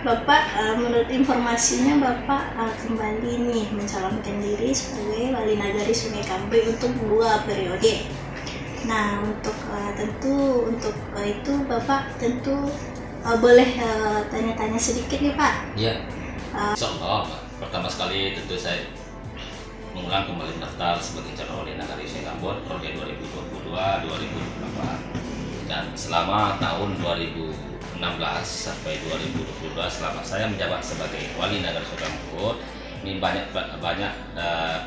Bapak, menurut informasinya Bapak kembali nih mencalonkan diri sebagai Wali Nagari Sungai Kambe untuk 2 periode. Nah, untuk itu Bapak tentu boleh tanya-tanya sedikit ya Pak. Ya, insyaallah. Pertama sekali tentu saya mengulang kembali daftar sebagai calon Wali Nagari Sungai Kambe periode 2022-2024, dan selama tahun 2016 sampai 2022 selama saya menjabat sebagai Wali Nagari Sungai Kambe ini banyak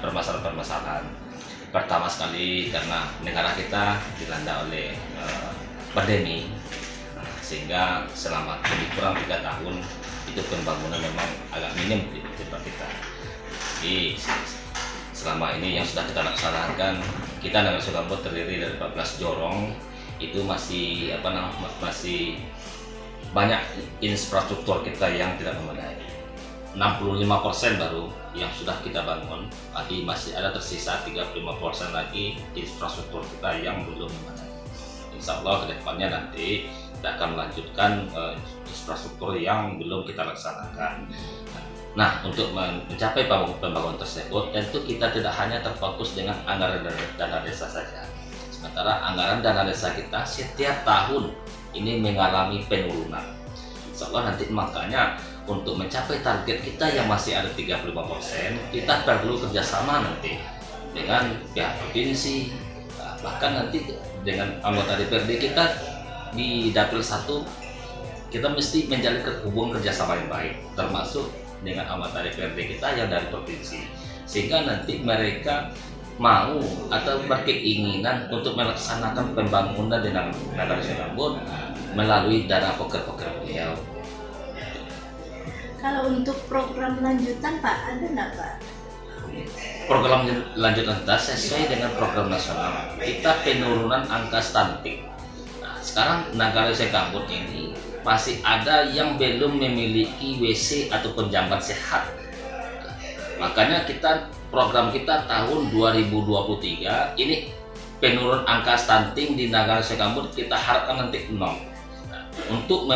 permasalahan-permasalahan. Pertama sekali karena negara kita dilanda oleh pandemi, sehingga selama lebih kurang 3 tahun itu pembangunan memang agak minim di tempat kita. Jadi selama ini yang sudah kita laksanakan, kita Nagari Sungai Kambe terdiri dari 14 jorong, itu masih masih banyak infrastruktur kita yang tidak memadai. 65% baru yang sudah kita bangun, tapi masih ada tersisa 35% lagi infrastruktur kita yang belum memadai. Insya Allah kedepannya nanti kita akan melanjutkan infrastruktur yang belum kita laksanakan. Nah, untuk mencapai pembangunan tersebut, tentu kita tidak hanya terfokus dengan anggaran dana desa saja. Sementara anggaran dana desa kita setiap tahun ini mengalami penurunan. Insya Allah nanti makanya untuk mencapai target kita yang masih ada 35%, kita perlu kerjasama nanti dengan pihak provinsi, bahkan nanti dengan anggota DPRD kita di Dapil 1, kita mesti menjalin hubungan kerjasama yang baik, termasuk dengan anggota DPRD kita yang dari provinsi, sehingga nanti mereka mau atau berkeinginan untuk melaksanakan pembangunan di Nagari Sungai Kambe melalui dana poker-poker beliau. Kalau untuk program lanjutan Pak, ada nggak Pak? Program lanjutan kita sesuai dengan program nasional. Kita penurunan angka stunting. Nah, sekarang Nagari Sungai Kambe ini masih ada yang belum memiliki WC atau penjambat sehat. Makanya program kita tahun 2023 ini penurunan angka stunting di Nagari Sungai Kambe kita harapkan nanti 0. Untuk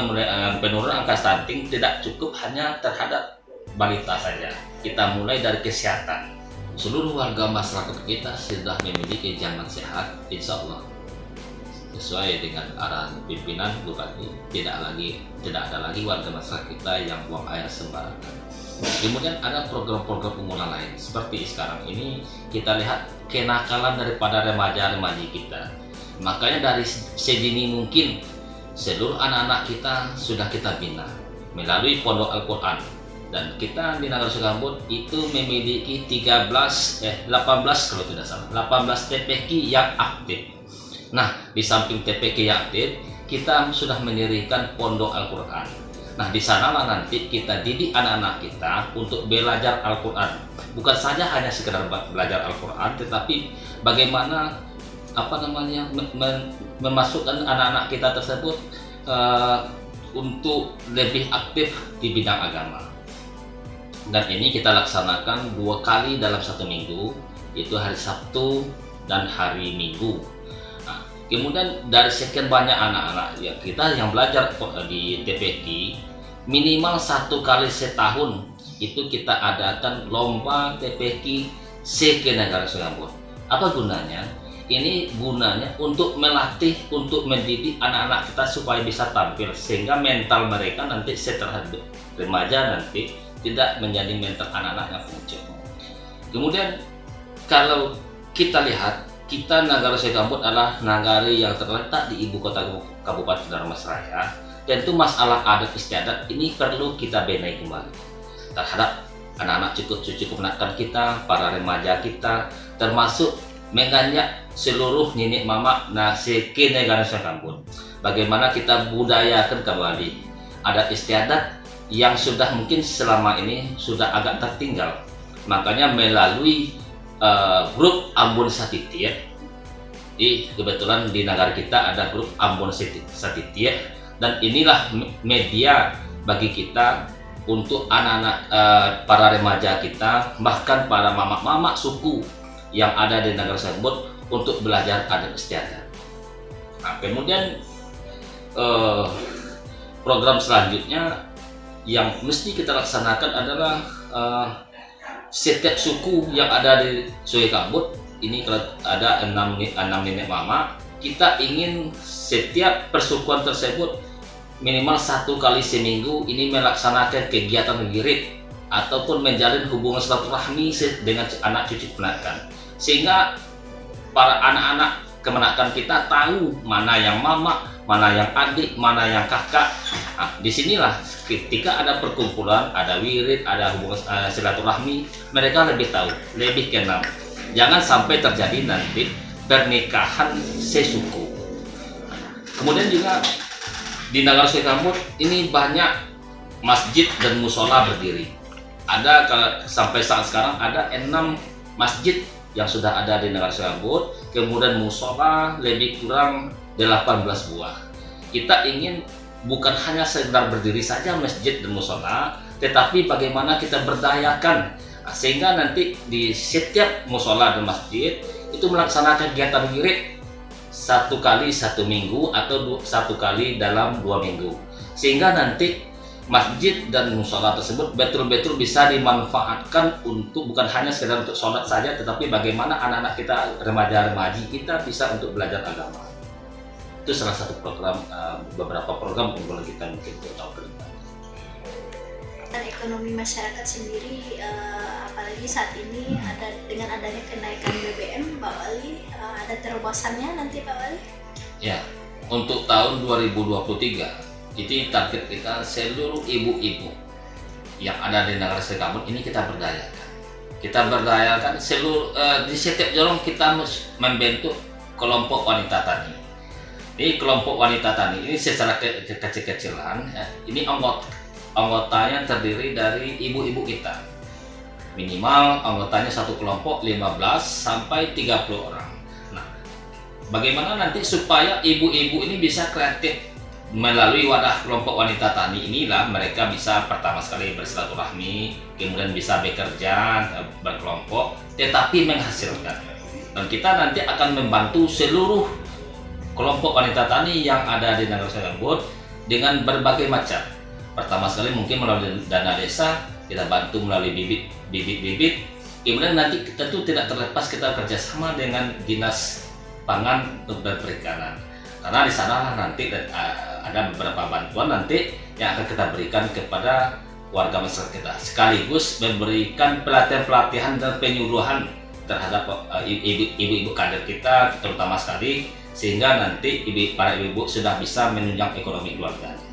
penurunan angka stunting tidak cukup hanya terhadap balita saja. Kita mulai dari kesehatan. Seluruh warga masyarakat kita sudah memiliki jamban sehat, insya Allah. Sesuai dengan arahan pimpinan Bupati, tidak ada lagi warga masyarakat kita yang buang air sembarangan. Kemudian ada program-program unggulan lain seperti sekarang ini kita lihat kenakalan daripada remaja-remaji kita. Makanya dari sedini mungkin seluruh anak-anak kita sudah kita bina melalui Pondok Al-Quran, dan kita di Nagari Sungai Kambe itu memiliki 18 kalau tidak salah 18 TPQ yang aktif. Nah, di samping TPQ yang aktif, kita sudah mendirikan Pondok Al-Quran. Nah, di sanalah nanti kita didik anak-anak kita untuk belajar Al-Quran. Bukan saja hanya sekedar belajar Al-Quran, tetapi bagaimana memasukkan anak-anak kita tersebut untuk lebih aktif di bidang agama. Dan ini kita laksanakan 2 kali dalam 1 minggu, yaitu hari Sabtu dan hari Minggu. Nah, kemudian dari sekian banyak anak-anak ya kita yang belajar di TPQ, minimal 1 kali setahun itu kita adakan lomba TPQ se-Nagari Sungai Kambe. Apa gunanya? Ini gunanya untuk melatih, untuk mendidik anak-anak kita supaya bisa tampil, sehingga mental mereka nanti setelah remaja nanti tidak menjadi mental anak-anak yang functional. Kemudian kalau kita lihat, kita Nagari Sungai Kambe adalah nagari yang terletak di ibu kota Kabupaten Dharmasraya. Tentu masalah adat istiadat ini perlu kita benahi kembali terhadap anak-anak cucu keponakan kita, para remaja kita, termasuk mengajak seluruh nenek mama ke Nagari Sungai Kambe. Bagaimana kita budayakan kembali adat istiadat yang sudah mungkin selama ini sudah agak tertinggal. Makanya melalui grup Ambon Satitia, kebetulan di negara kita ada grup Ambon Satitia, dan inilah media bagi kita untuk anak-anak para remaja kita, bahkan para mama-mama suku yang ada di Nagari Sungai Kambe untuk belajar adat istiadat. Nah, kemudian program selanjutnya yang mesti kita laksanakan adalah setiap suku yang ada di Sungai Kambut ini, kalau ada 6 nenek mama, kita ingin setiap persukuan tersebut minimal 1 kali seminggu ini melaksanakan kegiatan wirid ataupun menjalin hubungan silaturahmi dengan anak cucu keponakan, sehingga para anak-anak kemenakan kita tahu mana yang mama, mana yang adik, mana yang kakak. Nah, disinilah ketika ada perkumpulan, ada wirid, ada hubungan silaturahmi, mereka lebih tahu, lebih kenal. Jangan sampai terjadi nanti pernikahan sesuku. Kemudian juga di Nagara Sungai Kambut ini banyak masjid dan musola berdiri. Ada sampai saat sekarang ada 6 masjid yang sudah ada di Nagara Sungai Kambut, kemudian musola lebih kurang 18 buah. Kita ingin bukan hanya sekedar berdiri saja masjid dan musola, tetapi bagaimana kita berdayakan sehingga nanti di setiap musola dan masjid itu melaksanakan kegiatan wirid 1 kali 1 minggu atau 1 kali dalam 2 minggu, sehingga nanti masjid dan musola tersebut betul-betul bisa dimanfaatkan untuk bukan hanya sekedar untuk sholat saja, tetapi bagaimana anak-anak kita, remaja-remaji kita bisa untuk belajar agama. Itu salah satu program, beberapa program yang boleh kita mungkin tahu ke depan. Dan ekonomi masyarakat sendiri, apalagi saat ini ada dengan adanya kenaikan BBM, Pak Wali, ada terobosannya nanti Pak Wali? Ya, untuk tahun 2023 itu target kita seluruh ibu-ibu yang ada di Nagara Sungai Kambut ini kita berdayakan. Kita berdayakan seluruh di setiap jorong kita membentuk kelompok wanita tani. Ini kelompok wanita tani ini secara kecil-kecilan, ya, ini anggotanya terdiri dari ibu-ibu kita. Minimal anggotanya satu kelompok 15 sampai 30 orang. Nah, bagaimana nanti supaya ibu-ibu ini bisa kreatif melalui wadah kelompok wanita tani inilah mereka bisa pertama sekali bersilaturahmi, kemudian bisa bekerja berkelompok, tetapi menghasilkan. Dan kita nanti akan membantu seluruh kelompok wanita tani yang ada di Nagara Sungai Kambut dengan berbagai macam. Pertama sekali mungkin melalui dana desa, kita bantu melalui bibit-bibit. Kemudian nanti tentu tidak terlepas kita kerjasama dengan Dinas Pangan dan Perikanan. Karena di sana nanti ada beberapa bantuan nanti yang akan kita berikan kepada warga masyarakat kita. Sekaligus memberikan pelatihan-pelatihan dan penyuluhan terhadap ibu-ibu kader kita terutama sekali, sehingga nanti para ibu-ibu sudah bisa menunjang ekonomi keluarganya.